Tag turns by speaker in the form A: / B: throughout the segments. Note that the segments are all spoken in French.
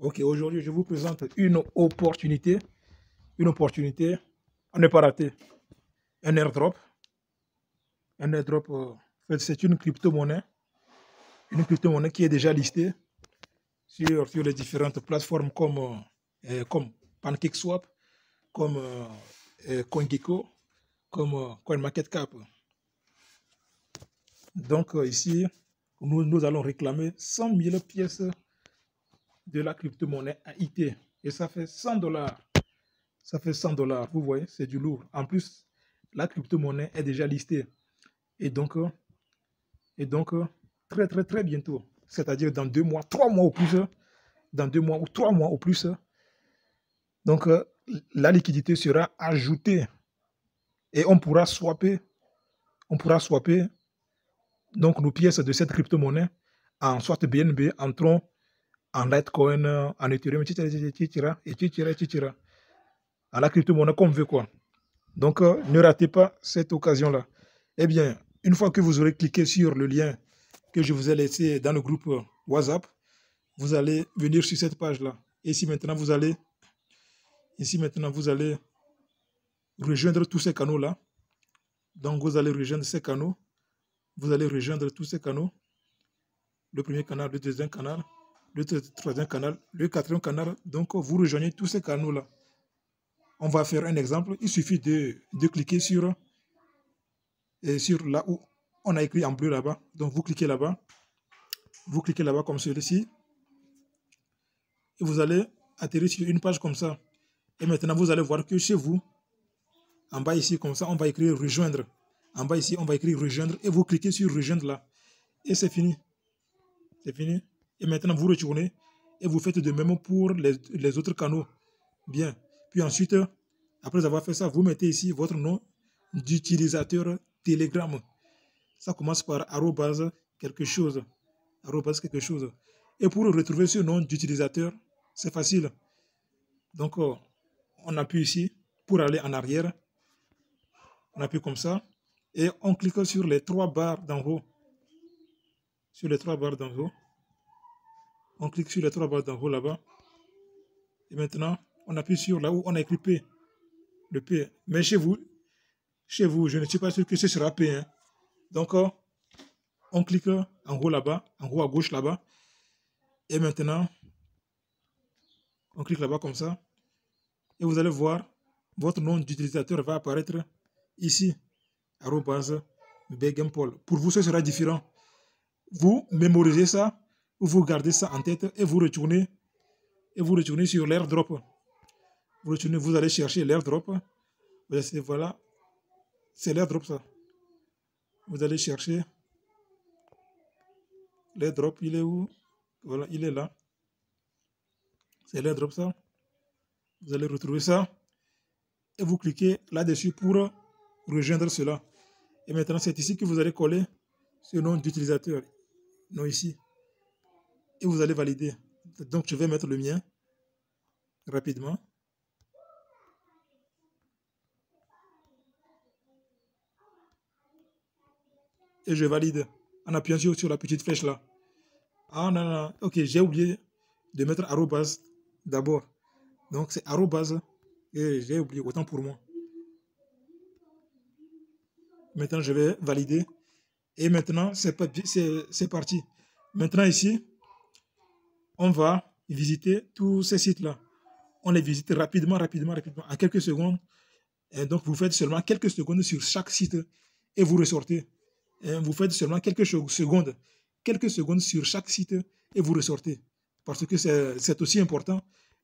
A: Ok, aujourd'hui, je vous présente une opportunité. Une opportunité à ne pas rater. Un airdrop. Un airdrop, en fait, c'est une crypto-monnaie. Une crypto-monnaie qui est déjà listée sur les différentes plateformes comme PancakeSwap, comme CoinGecko, comme CoinMarketCap. Donc, ici, nous allons réclamer 100 000 pièces de la crypto-monnaie AIT. Et ça fait 100 dollars. Ça fait 100 dollars. Vous voyez, c'est du lourd. En plus, la crypto-monnaie est déjà listée. Et donc, euh, et donc, très, très, très bientôt, c'est-à-dire dans 2 mois, 3 mois au plus, dans 2 mois ou 3 mois au plus, donc la liquidité sera ajoutée et on pourra swapper donc nos pièces de cette crypto-monnaie en soit BNB, en Tron, en Litecoin, en Ethereum, etc., etc., etc., à la crypto-monnaie comme veut quoi. Donc, ne ratez pas cette occasion-là. Eh bien, une fois que vous aurez cliqué sur le lien que je vous ai laissé dans le groupe WhatsApp, vous allez venir sur cette page-là. Ici maintenant, vous allez rejoindre tous ces canaux-là. Donc, vous allez rejoindre ces canaux. Vous allez rejoindre tous ces canaux. Le premier canal, le deuxième canal, le troisième canal, le quatrième canal. Donc, vous rejoignez tous ces canaux-là. On va faire un exemple. Il suffit de cliquer sur là où on a écrit en bleu là-bas. Donc, vous cliquez là-bas. Vous cliquez là-bas comme celui-ci. Et vous allez atterrir sur une page comme ça. Et maintenant, vous allez voir que chez vous, en bas ici, comme ça, on va écrire rejoindre. En bas ici, on va écrire rejoindre. Et vous cliquez sur rejoindre là. Et c'est fini. C'est fini. Et maintenant, vous retournez. Et vous faites de même pour les autres canaux. Bien. Puis ensuite, après avoir fait ça, vous mettez ici votre nom d'utilisateur Telegram. Ça commence par arrobase quelque chose. Arrobase quelque chose. Et pour retrouver ce nom d'utilisateur, c'est facile. Donc, on appuie ici pour aller en arrière. On appuie comme ça. Et on clique sur les 3 barres d'en haut. Sur les 3 barres d'en haut. On clique sur les 3 barres d'en haut là-bas. Et maintenant, on appuie sur là où on a écrit P. Le P. Mais chez vous, je ne suis pas sûr que ce sera P. Hein. Donc, on clique en haut là-bas, en haut à gauche là-bas. Et maintenant, on clique là-bas comme ça. Et vous allez voir, votre nom d'utilisateur va apparaître ici. @Begenpol. Pour vous, ce sera différent. Vous mémorisez ça, ou vous gardez ça en tête et vous retournez sur l'airdrop. Vous allez chercher l'airdrop. Voilà, c'est l'airdrop ça. Vous allez chercher l'airdrop, il est où? Voilà, il est là. C'est l'airdrop ça. Vous allez retrouver ça et vous cliquez là-dessus pour rejoindre cela. Et maintenant, c'est ici que vous allez coller ce nom d'utilisateur. Non, ici. Et vous allez valider. Donc, je vais mettre le mien rapidement. Et je valide en appuyant sur la petite flèche là. Ah non, non, ok, j'ai oublié de mettre arrobase d'abord. Donc, c'est arrobase. Et j'ai oublié, autant pour moi. Maintenant, je vais valider. Et maintenant, c'est parti. Maintenant, ici, on va visiter tous ces sites-là. On les visite rapidement, rapidement, rapidement, en quelques secondes. Et donc, vous faites seulement quelques secondes sur chaque site et vous ressortez. Et vous faites seulement quelques secondes sur chaque site et vous ressortez. Parce que c'est aussi important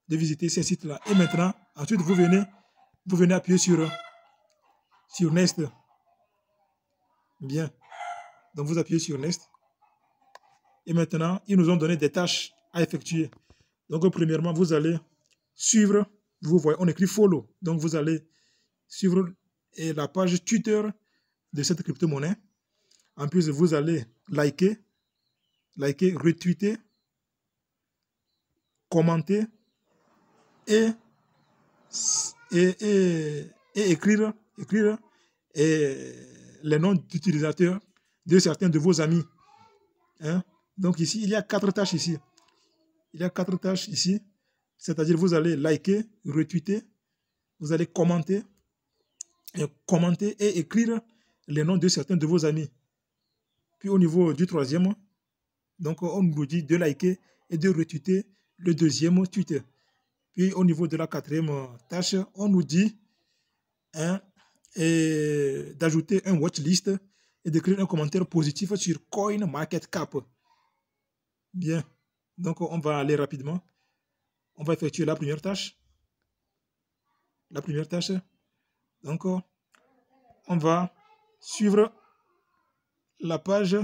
A: de visiter ces sites-là. Et maintenant, ensuite, vous venez appuyer sur Next. Bien. Donc, vous appuyez sur Next. Et maintenant, ils nous ont donné des tâches à effectuer. Donc, premièrement, vous allez suivre. Vous voyez, on écrit follow. Donc, vous allez suivre la page Twitter de cette crypto-monnaie. En plus, vous allez liker, retweeter, commenter et écrire les noms d'utilisateurs de certains de vos amis. Hein? Donc ici, il y a 4 tâches ici. Il y a 4 tâches ici. C'est-à-dire vous allez liker, retweeter, vous allez commenter et écrire les noms de certains de vos amis. Puis au niveau du troisième, donc on nous dit de liker et de retweeter le deuxième Twitter. Puis au niveau de la quatrième tâche, on nous dit d'ajouter un watchlist et d'écrire un commentaire positif sur CoinMarketCap. Bien, donc on va aller rapidement. On va effectuer la première tâche. La première tâche, donc on va suivre la page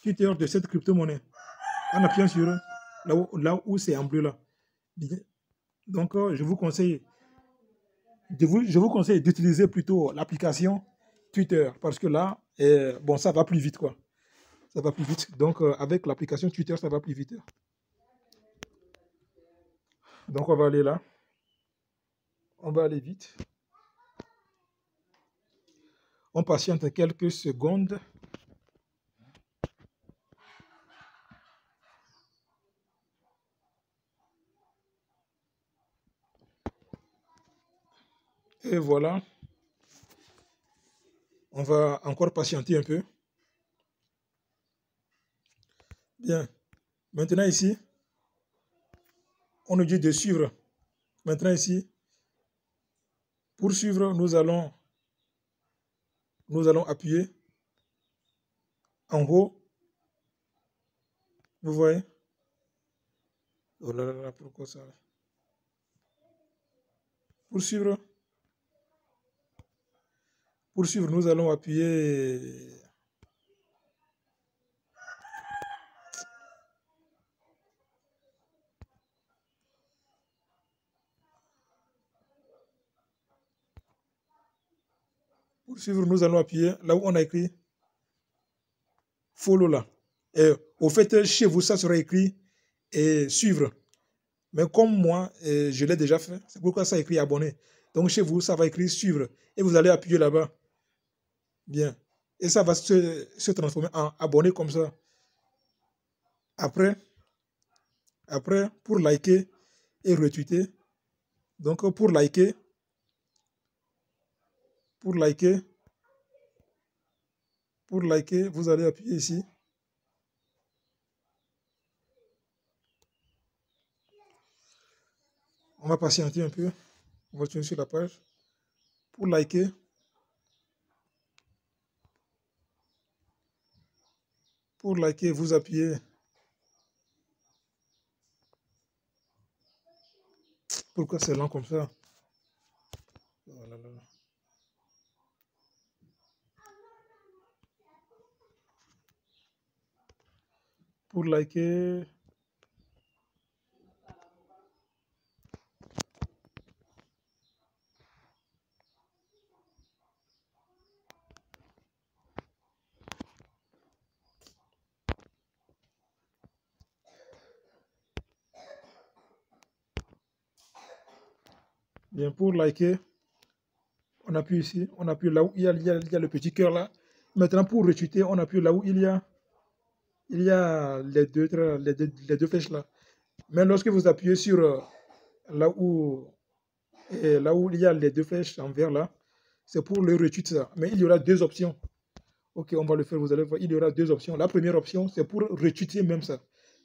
A: Twitter de cette crypto-monnaie en appuyant sur là où c'est en bleu là. Donc je vous conseille d'utiliser plutôt l'application Twitter parce que là, bon, ça va plus vite quoi. Ça va plus vite. Donc avec l'application Twitter, ça va plus vite. Donc on va aller là. On va aller vite. On patiente quelques secondes. Et voilà. On va encore patienter un peu. Bien. Maintenant ici, on nous dit de suivre. Maintenant ici, pour suivre, nous allons appuyer en haut. Vous voyez? Oh là là, pourquoi ça? Pour suivre, nous allons appuyer. Pour suivre, nous allons appuyer là où on a écrit follow là. Et au fait, chez vous, ça sera écrit suivre. Mais comme moi, je l'ai déjà fait, c'est pourquoi ça écrit abonner. Donc chez vous, ça va écrire suivre. Et vous allez appuyer là-bas. Bien. Et ça va se transformer en abonné comme ça. Après, pour liker et retweeter, donc pour liker, vous allez appuyer ici. On va patienter un peu. On va tourner sur la page. Pour liker, vous appuyez. Pourquoi c'est lent comme ça? Oh là là. Pour liker, bien, pour liker, on appuie ici, on appuie là où il y a le petit cœur là. Maintenant, pour retweeter, on appuie là où il y a les deux flèches là. Mais lorsque vous appuyez sur là où il y a les deux flèches en vert là, c'est pour le retweet ça. Mais il y aura deux options. Ok, on va le faire, vous allez voir, il y aura deux options. La première option, c'est pour retweeter même ça.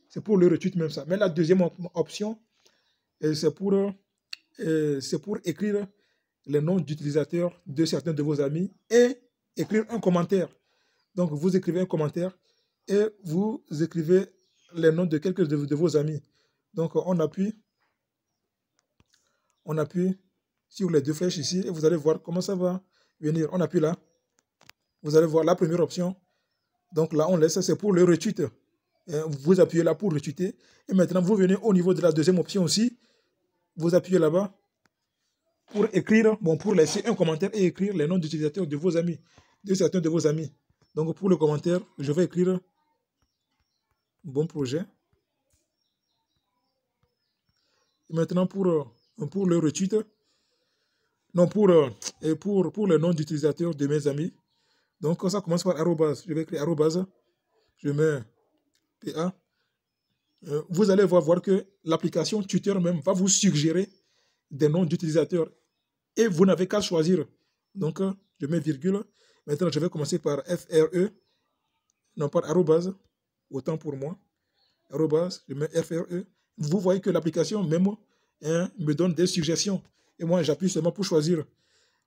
A: C'est pour le retweet même ça. Mais la deuxième option, c'est pour écrire les noms d'utilisateurs de certains de vos amis et écrire un commentaire. Donc, vous écrivez un commentaire et vous écrivez les noms de quelques de vos amis. Donc, on appuie sur les deux flèches ici et vous allez voir comment ça va venir. On appuie là. Vous allez voir la première option. Donc là, on laisse, c'est pour le retweet. Vous appuyez là pour retweeter. Et maintenant, vous venez au niveau de la deuxième option aussi. Vous appuyez là-bas pour écrire, pour laisser un commentaire et écrire les noms d'utilisateurs de vos amis, de certains de vos amis. Donc pour le commentaire, je vais écrire bon projet. Et maintenant pour le retweet, non pour le nom d'utilisateur de mes amis. Donc ça commence par arrobase. Je vais écrire arrobase. Je mets PA. vous allez voir que l'application tuteur même va vous suggérer des noms d'utilisateurs et vous n'avez qu'à choisir. Donc, je mets virgule. Maintenant, je vais commencer par FRE, non pas arrobase, autant pour moi. Arrobase, je mets FRE. Vous voyez que l'application même me donne des suggestions. Et moi, j'appuie seulement pour choisir.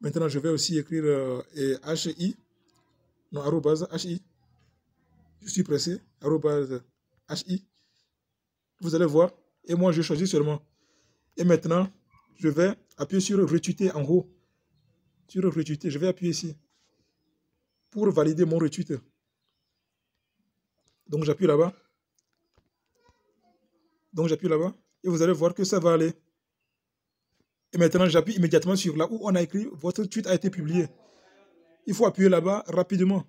A: Maintenant, je vais aussi écrire HI, non, arrobase HI. Je suis pressé, arrobase HI. Vous allez voir. Et moi, je choisis seulement. Et maintenant, je vais appuyer sur retweeter en haut. Sur retweeter, je vais appuyer ici pour valider mon retweet. Donc, j'appuie là-bas. Donc, j'appuie là-bas. Et vous allez voir que ça va aller. Et maintenant, j'appuie immédiatement sur là où on a écrit votre tweet a été publié. Il faut appuyer là-bas rapidement.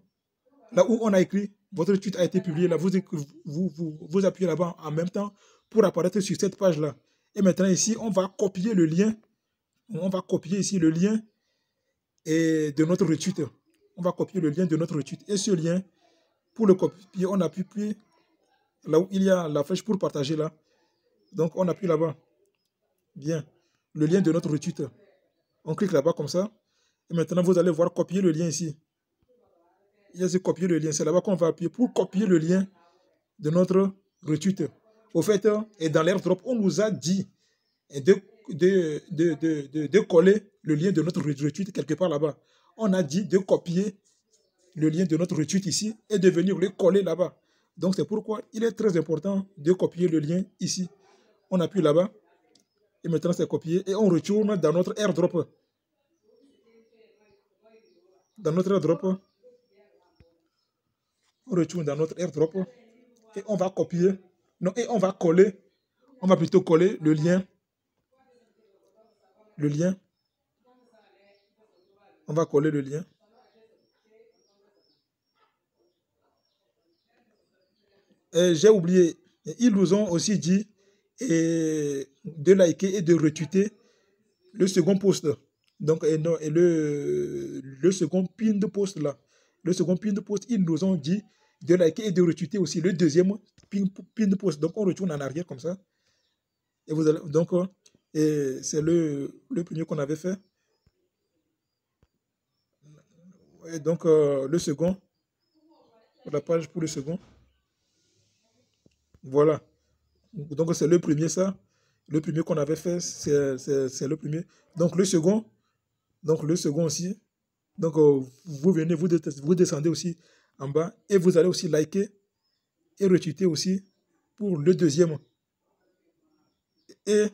A: Là où on a écrit votre tweet a été publié, là, vous appuyez là-bas en même temps pour apparaître sur cette page-là. Et maintenant, ici, on va copier le lien. On va copier ici le lien de notre retweet. On va copier le lien de notre retweet. Et ce lien, pour le copier, on appuie là où il y a la flèche pour partager là. Donc, on appuie là-bas. Bien. Le lien de notre retweet. On clique là-bas comme ça. Et maintenant, vous allez voir copier le lien ici. Il y a ce copier le lien. C'est là-bas qu'on va appuyer pour copier le lien de notre retweet. Au fait, et dans l'airdrop, on nous a dit de coller le lien de notre retweet quelque part là-bas. On a dit de copier le lien de notre retweet ici et de venir le coller là-bas. Donc, c'est pourquoi il est très important de copier le lien ici. On appuie là-bas. Et maintenant, c'est copié. Et on retourne dans notre airdrop. Dans notre airdrop. On retourne dans notre airdrop. Et on va copier. Non, et on va coller. On va plutôt coller le lien. Le lien. On va coller le lien. J'ai oublié. Ils nous ont aussi dit de liker et de retweeter le second post. Donc, le second pin de post là. Le second pin de post, ils nous ont dit de liker et de retweeter aussi le deuxième pin de post. Donc, on retourne en arrière comme ça. Et vous allez, donc, c'est le premier qu'on avait fait. Et donc, le second, la page pour le second. Voilà. Donc, c'est le premier, ça. Le premier qu'on avait fait, c'est le premier. Donc, le second aussi. Donc, vous venez, vous descendez aussi en bas et vous allez aussi liker et retweeter aussi pour le deuxième. Et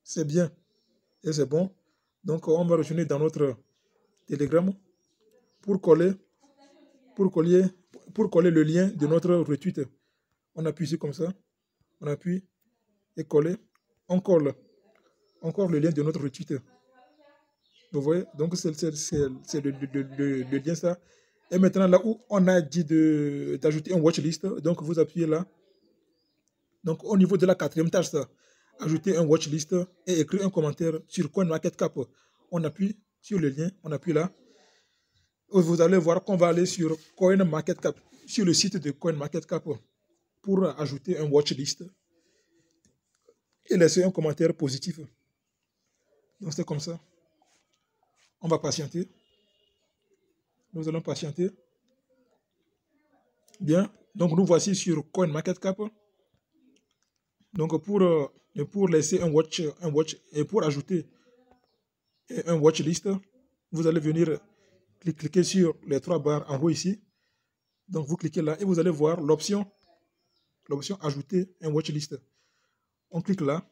A: c'est bien. Et c'est bon. Donc, on va retourner dans notre Telegram pour coller le lien de notre retweet. On appuie ici comme ça. On appuie et coller. On colle encore le lien de notre retweet. Vous voyez? Donc, c'est le lien ça. Et maintenant, là où on a dit d'ajouter un watchlist, donc vous appuyez là. Donc, au niveau de la quatrième tâche, ça, ajouter un watchlist et écrire un commentaire sur CoinMarketCap. On appuie sur le lien, on appuie là. Vous allez voir qu'on va aller sur CoinMarketCap, sur le site de CoinMarketCap, pour ajouter un watchlist et laisser un commentaire positif. Donc, c'est comme ça. On va patienter. Nous allons patienter. Bien. Donc, nous voici sur CoinMarketCap. Donc, pour laisser un watch et pour ajouter un watchlist, vous allez venir cliquer sur les trois barres en haut ici. Donc, vous cliquez là et vous allez voir l'option ajouter un watchlist. On clique là.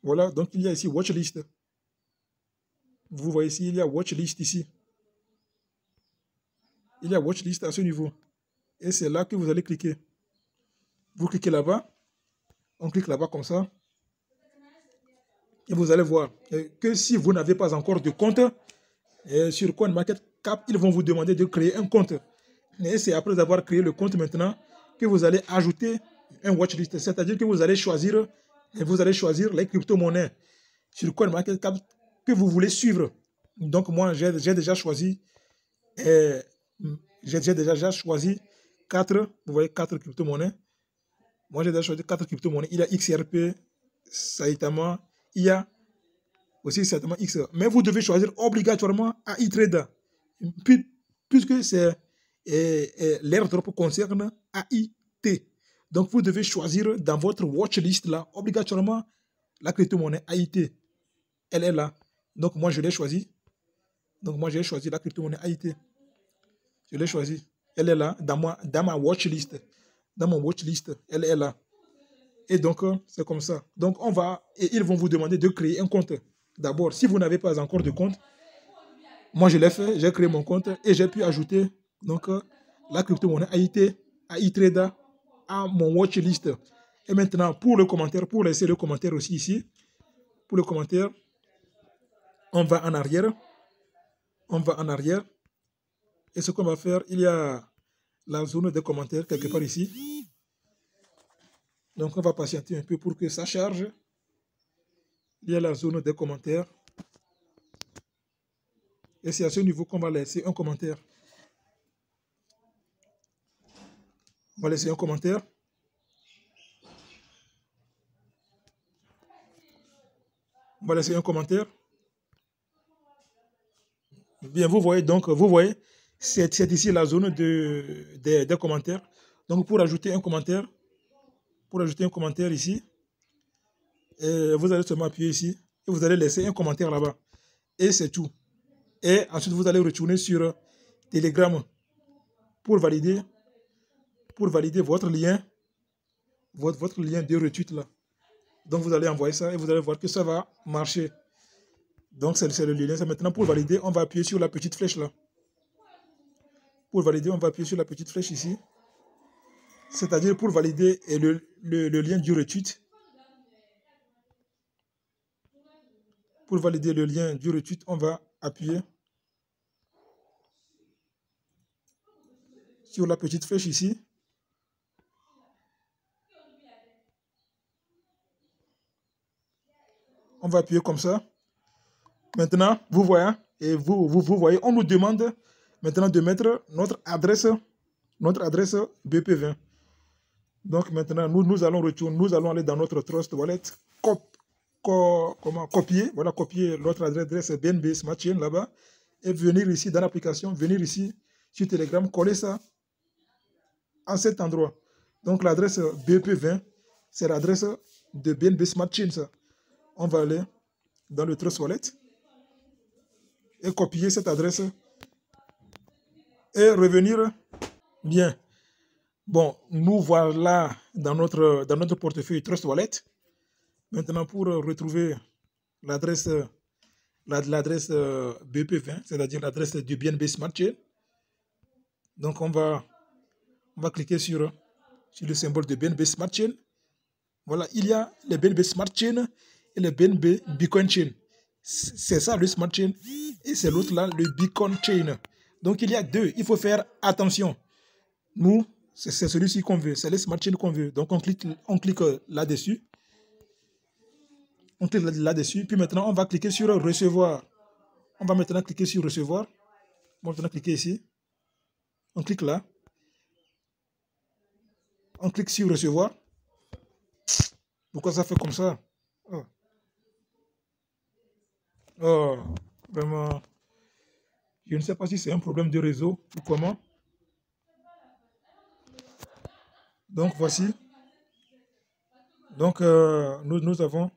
A: Voilà. Donc, il y a ici watchlist. Vous voyez ici, il y a watchlist ici. Il y a watchlist à ce niveau. Et c'est là que vous allez cliquer. Vous cliquez là-bas. On clique là-bas comme ça. Et vous allez voir que si vous n'avez pas encore de compte sur CoinMarketCap, ils vont vous demander de créer un compte. Et c'est après avoir créé le compte maintenant que vous allez ajouter un watchlist. C'est-à-dire que vous allez choisir les crypto-monnaies sur CoinMarketCap que vous voulez suivre. Donc moi, j'ai déjà choisi 4, vous voyez 4 crypto-monnaies. Moi, j'ai déjà choisi 4 crypto-monnaies. Il y a XRP, Saitama, il y a aussi Saitama X. Mais vous devez choisir obligatoirement AITrader, puisque c'est l'airdrop concerne AIT. Donc, vous devez choisir dans votre watchlist là, obligatoirement, la crypto-monnaie AIT. Elle est là. Donc, moi, je l'ai choisi. Donc, moi, j'ai choisi la crypto-monnaie AIT. Je l'ai choisi. Elle est là, dans ma watchlist. Dans mon watchlist, elle est là. Et donc, c'est comme ça. Donc, et ils vont vous demander de créer un compte. D'abord, si vous n'avez pas encore de compte, moi, je l'ai fait, j'ai créé mon compte et j'ai pu ajouter donc, la crypto-monnaie AIT, AITrader à mon watchlist. Et maintenant, pour le commentaire, pour laisser le commentaire aussi ici, pour le commentaire, on va en arrière. On va en arrière. Et ce qu'on va faire, il y a la zone des commentaires quelque part ici. Donc, on va patienter un peu pour que ça charge. Il y a la zone des commentaires. Et c'est à ce niveau qu'on va laisser un commentaire. On va laisser un commentaire. On va laisser un commentaire. Bien, vous voyez donc, c'est ici la zone des commentaires. Donc, pour ajouter un commentaire ici, vous allez seulement appuyer ici et vous allez laisser un commentaire là-bas. Et c'est tout. Et ensuite, vous allez retourner sur Telegram pour valider votre lien de retweet là. Donc, vous allez envoyer ça et vous allez voir que ça va marcher. Donc, c'est le lien. Maintenant, pour valider, on va appuyer sur la petite flèche là. Pour valider, on va appuyer sur la petite flèche ici. C'est-à-dire pour valider le lien du retweet. Pour valider le lien du retweet, on va appuyer sur la petite flèche ici. On va appuyer comme ça. Maintenant, vous voyez, et vous voyez, on nous demande maintenant de mettre notre adresse BP20. Donc maintenant, nous allons aller dans notre Trust Wallet, copier notre adresse BNB Smart Chain là-bas, et venir ici dans l'application, venir ici sur Telegram, coller ça à cet endroit. Donc l'adresse BP20, c'est l'adresse de BNB Smart Chain. Ça. On va aller dans le Trust Wallet et copier cette adresse et revenir. Bien. Bon, nous voilà dans notre portefeuille Trust Wallet. Maintenant, pour retrouver l'adresse BP20, c'est-à-dire l'adresse du BNB Smart Chain, donc on va cliquer sur le symbole de BNB Smart Chain. Voilà, il y a le BNB Smart Chain et le BNB Bitcoin Chain. C'est ça le Smart Chain et c'est l'autre là, le Bitcoin Chain. Donc il y a deux, il faut faire attention. Nous, c'est celui-ci qu'on veut, c'est le Smart Chain qu'on veut. Donc on clique là-dessus. On clique là-dessus, puis maintenant on va cliquer sur recevoir. On va maintenant cliquer sur recevoir. On va maintenant cliquer ici. On clique là. On clique sur recevoir. Pourquoi ça fait comme ça? Oh. Oh, vraiment. Je ne sais pas si c'est un problème de réseau ou comment. Donc voici. Donc nous avons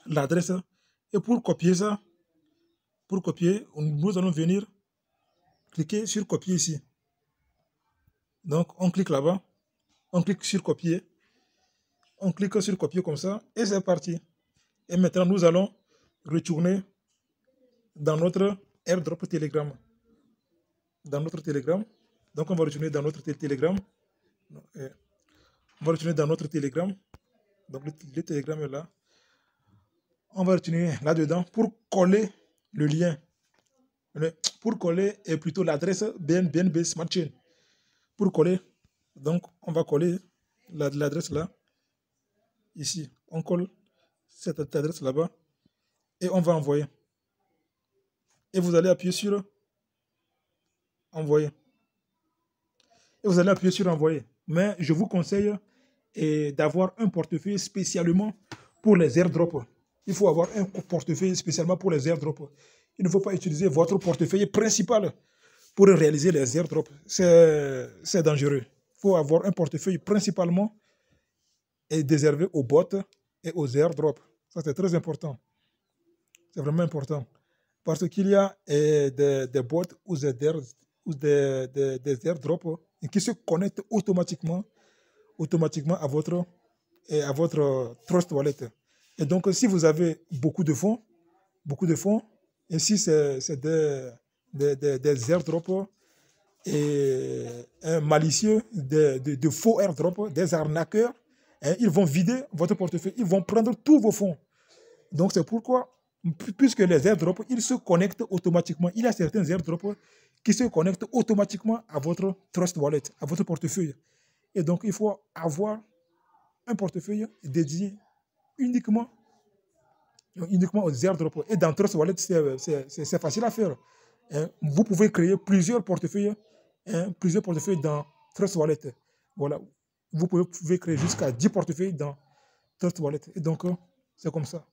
A: l'adresse. Et pour copier ça, nous allons venir cliquer sur copier ici. Donc on clique là-bas. On clique sur copier. On clique sur copier comme ça. Et c'est parti. Et maintenant nous allons retourner dans notre airdrop Telegram. Dans notre Telegram. Donc on va retourner dans notre Telegram. On va retourner dans notre Telegram. Donc le Telegram est là. On va retourner là-dedans pour coller le lien. Pour coller et plutôt l'adresse BNB Smart Chain. Pour coller, donc on va coller l'adresse là. Ici, on colle cette adresse là-bas et on va envoyer. Et vous allez appuyer sur envoyer. et vous allez appuyer sur envoyer. Mais je vous conseille d'avoir un portefeuille spécialement pour les airdrops. Il faut avoir un portefeuille spécialement pour les airdrops. Il ne faut pas utiliser votre portefeuille principal pour réaliser les airdrops. C'est dangereux. Il faut avoir un portefeuille principalement et réservé aux bots et aux airdrops. Ça, c'est très important. C'est vraiment important. Parce qu'il y a des bots ou des airdrops qui se connectent automatiquement à votre Trust Wallet. Et donc, si vous avez beaucoup de fonds, et si c'est des airdrops et un malicieux, de faux airdrops, des arnaqueurs, hein, ils vont vider votre portefeuille, ils vont prendre tous vos fonds. Donc, c'est pourquoi, puisque les airdrops, ils se connectent automatiquement. Il y a certains airdrops qui se connectent automatiquement à votre Trust Wallet, à votre portefeuille. Et donc, il faut avoir un portefeuille dédié uniquement aux airdrops. Et dans Trust Wallet, c'est facile à faire. Hein. Vous pouvez créer plusieurs portefeuilles dans Trust Wallet. Voilà. Vous pouvez créer jusqu'à 10 portefeuilles dans Trust Wallet. Et donc, c'est comme ça.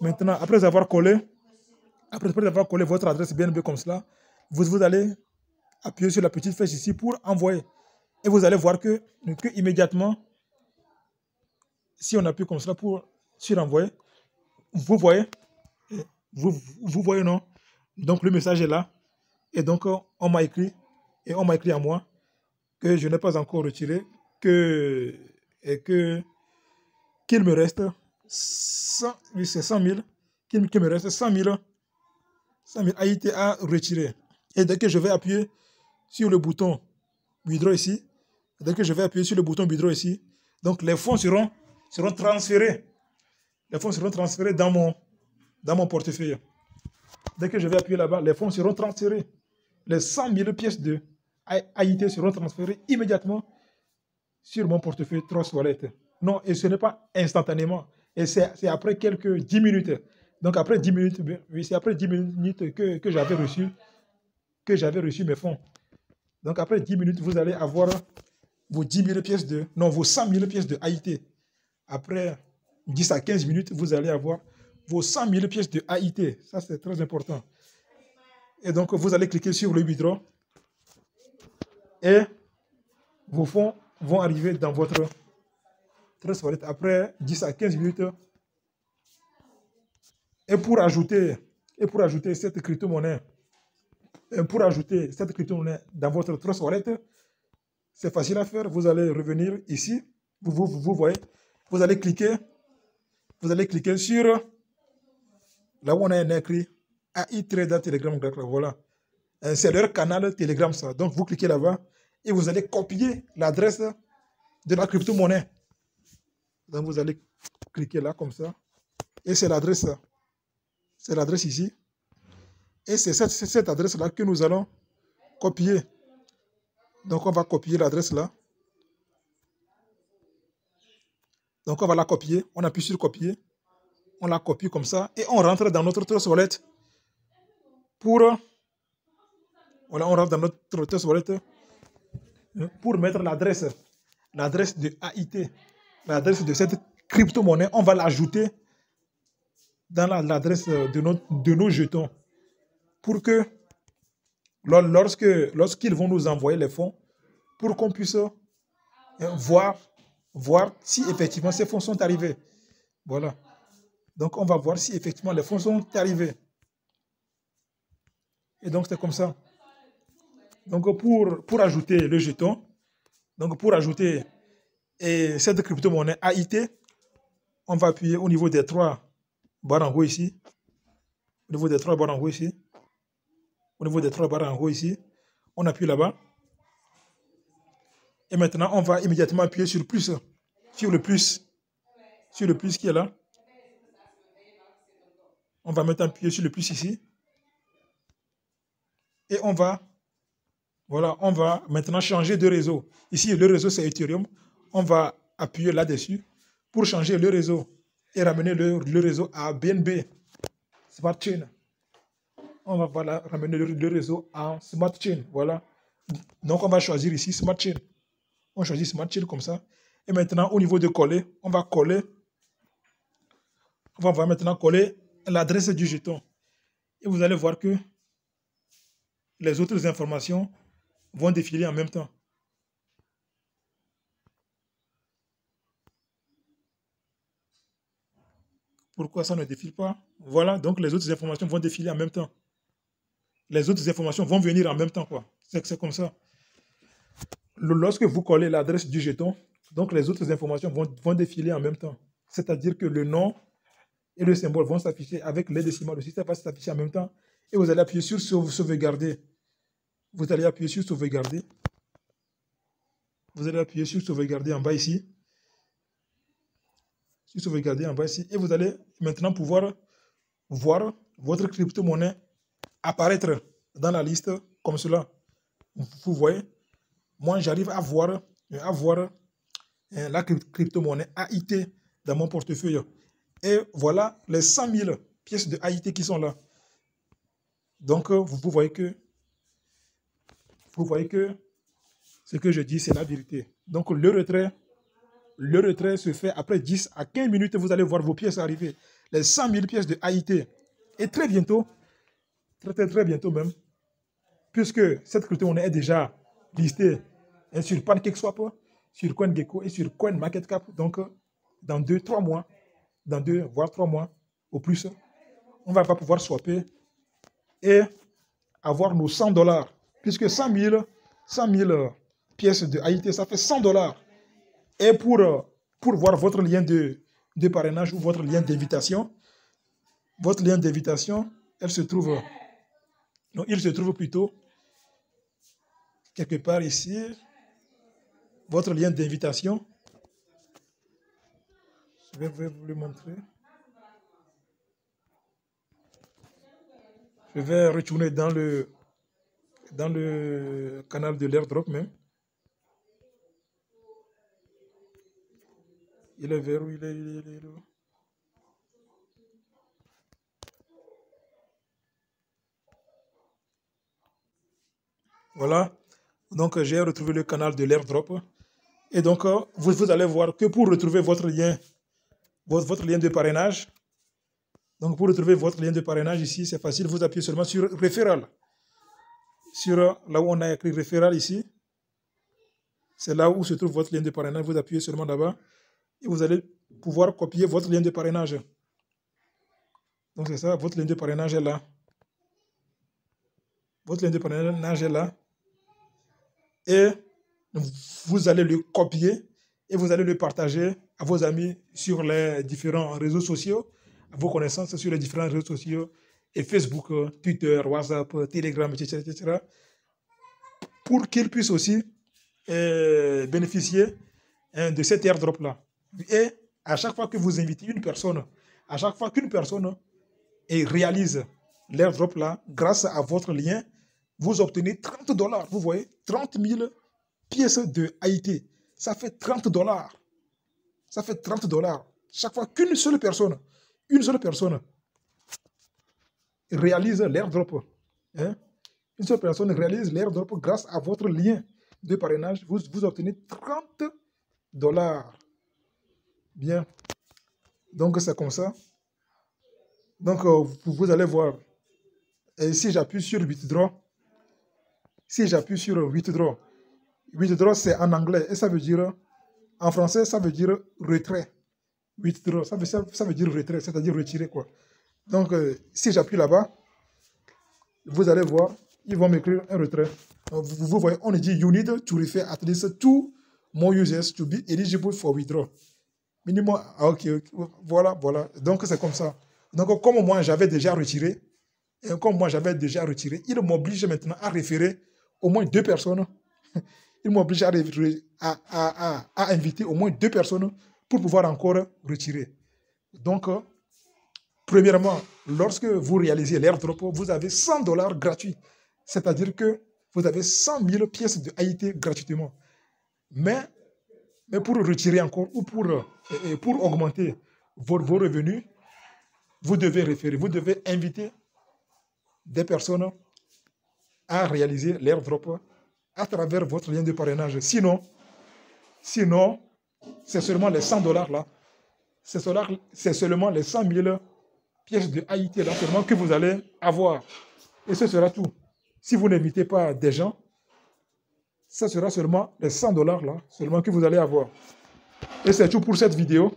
A: Maintenant, après avoir collé votre adresse BNB comme cela, vous allez appuyer sur la petite flèche ici pour envoyer. Et vous allez voir que immédiatement, si on appuie comme cela sur envoyer, vous voyez, non? Donc le message est là. Et donc on m'a écrit à moi que je n'ai pas encore retiré, qu'il me reste 100 000, qu'il me reste 100 000 AIT à retirer. Et dès que je vais appuyer sur le bouton withdraw ici, donc les fonds seront transférés. Les fonds seront transférés dans mon portefeuille. Dès que je vais appuyer là-bas, les fonds seront transférés. Les 100 000 pièces de AIT seront transférées immédiatement sur mon portefeuille Trust Wallet. Non, et ce n'est pas instantanément. Et c'est après quelques 10 minutes. Donc après 10 minutes, oui, c'est après 10 minutes que j'avais reçu mes fonds. Donc après 10 minutes, vous allez avoir vos 100 000 pièces de AIT. Après 10 à 15 minutes, vous allez avoir vos 100 000 pièces de AIT. Ça, c'est très important. Et donc, vous allez cliquer sur le withdraw et vos fonds vont arriver dans votre Trust Wallet après 10 à 15 minutes. Et pour ajouter cette crypto-monnaie, dans votre Trust Wallet, c'est facile à faire. Vous allez revenir ici. Vous voyez, vous allez cliquer sur là où on a écrit AI Trader Telegram. Voilà. C'est leur canal Telegram, ça. Donc, vous cliquez là-bas et vous allez copier l'adresse de la crypto-monnaie. Donc, vous allez cliquer là, comme ça. Et c'est l'adresse. C'est l'adresse ici. Et c'est cette adresse-là que nous allons copier. Donc, on va copier l'adresse là. Donc, on va la copier. On appuie sur copier. On la copie comme ça. Et on rentre dans notre Trust Wallet on rentre dans notre Trust Wallet pour mettre l'adresse de AIT, l'adresse de cette crypto-monnaie. On va l'ajouter dans l'adresse de nos jetons pour que lorsqu'ils vont nous envoyer les fonds, pour qu'on puisse voir si effectivement ces fonds sont arrivés. Voilà. Donc, on va voir si effectivement les fonds sont arrivés. Et donc, c'est comme ça. Donc, pour ajouter le jeton, pour ajouter cette crypto-monnaie AIT, on va appuyer au niveau des 3 barres en haut ici. Au niveau des 3 barres en haut ici. On appuie là-bas. Et maintenant, on va immédiatement appuyer sur le plus. Sur le plus qui est là. On va maintenant appuyer sur le plus ici. Et on va maintenant changer de réseau. Ici, le réseau, c'est Ethereum. On va appuyer là-dessus pour changer le réseau et ramener le réseau à BNB, Smart Chain. On va ramener le réseau à Smart Chain. Voilà. Donc, on va choisir ici Smart Chain. On choisit Smart Chain comme ça. Et maintenant, au niveau de coller, on va coller. On va maintenant coller l'adresse du jeton. Et vous allez voir que les autres informations vont défiler en même temps. Pourquoi ça ne défile pas? Voilà, donc les autres informations vont défiler en même temps. Les autres informations vont venir en même temps, quoi. C'est comme ça. Lorsque vous collez l'adresse du jeton, donc les autres informations vont défiler en même temps. C'est-à-dire que le nom et le symbole vont s'afficher avec les décimales. Le système va s'afficher en même temps. Et vous allez appuyer sur sauvegarder. Vous allez appuyer sur sauvegarder. Vous allez appuyer sur sauvegarder en bas ici. Sur sauvegarder en bas ici. Et vous allez maintenant pouvoir voir votre crypto-monnaie apparaître dans la liste comme cela. Vous voyez, moi j'arrive à voir la crypto-monnaie AIT dans mon portefeuille. Et voilà les 100 000 pièces de AIT qui sont là. Donc vous voyez que ce que je dis, c'est la vérité. Donc le retrait se fait après 10 à 15 minutes. Vous allez voir vos pièces arriver. Les 100 000 pièces de AIT. Et très bientôt, très bientôt même, puisque cette crypto-monnaie est déjà listée sur PancakeSwap, sur CoinGecko et sur CoinMarketCap. Donc, dans 2-3 mois, dans 2 voire 3 mois au plus, on va pas pouvoir swapper et avoir nos $100. Puisque 100 000 pièces de AIT, ça fait $100. Et pour voir votre lien de parrainage ou votre lien d'invitation, il se trouve plutôt quelque part ici. Votre lien d'invitation, je vais vous le montrer. Je vais retourner dans le canal de l'airdrop même. Il est vers où il est là. Voilà. Donc, j'ai retrouvé le canal de l'airdrop. Et donc, vous allez voir que pour retrouver votre lien de parrainage, donc pour retrouver votre lien de parrainage ici, c'est facile. Vous appuyez seulement sur référal. Sur là où on a écrit référal ici, c'est là où se trouve votre lien de parrainage. Vous appuyez seulement là-bas et vous allez pouvoir copier votre lien de parrainage. Donc, c'est ça, votre lien de parrainage est là. Votre lien de parrainage est là. Et vous allez le copier et vous allez le partager à vos amis sur les différents réseaux sociaux, à vos connaissances sur les différents réseaux sociaux, et Facebook, Twitter, WhatsApp, Telegram, etc. pour qu'ils puissent aussi bénéficier de cet airdrop-là. Et à chaque fois que vous invitez une personne, à chaque fois qu'une personne réalise l'airdrop-là, grâce à votre lien, vous obtenez $30. Vous voyez, 30 000 pièces de AIT. Ça fait $30. Ça fait $30. Chaque fois qu'une seule personne réalise l'airdrop, hein, une seule personne réalise l'airdrop grâce à votre lien de parrainage, vous obtenez $30. Bien. Donc, c'est comme ça. Donc, vous allez voir. Et si j'appuie sur Withdraw, withdraw, c'est en anglais et ça veut dire, en français, ça veut dire retrait. Withdraw, ça veut dire retrait, c'est-à-dire retirer, quoi. Donc, si j'appuie là-bas, vous allez voir, ils vont m'écrire un retrait. Donc, vous voyez, on dit you need to refer at least 2 more users to be eligible for withdraw. Minimum, ok, voilà. Donc, c'est comme ça. Donc, comme moi, j'avais déjà retiré, il m'oblige maintenant à référer au moins 2 personnes. Il m'oblige à inviter au moins 2 personnes pour pouvoir encore retirer. Donc, premièrement, lorsque vous réalisez l'airdrop, vous avez $100 gratuits. C'est-à-dire que vous avez 100 000 pièces de AIT gratuitement. Mais pour retirer encore ou pour augmenter vos revenus, vous devez référer, vous devez inviter des personnes à réaliser l'airdrop à travers votre lien de parrainage. Sinon, Sinon, c'est seulement les 100 dollars là. C'est seulement les 100 000 pièces de Haïti là seulement que vous allez avoir. Et ce sera tout. Si vous n'invitez pas des gens, ce sera seulement les 100 dollars là seulement que vous allez avoir. Et c'est tout pour cette vidéo.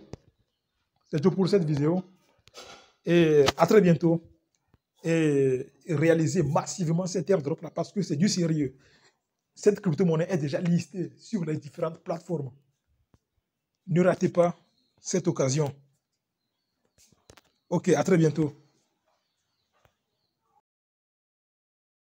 A: C'est tout pour cette vidéo. Et à très bientôt. Et réalisez massivement cet airdrop là parce que c'est du sérieux. Cette crypto-monnaie est déjà listée sur les différentes plateformes. Ne ratez pas cette occasion. Ok, à très bientôt.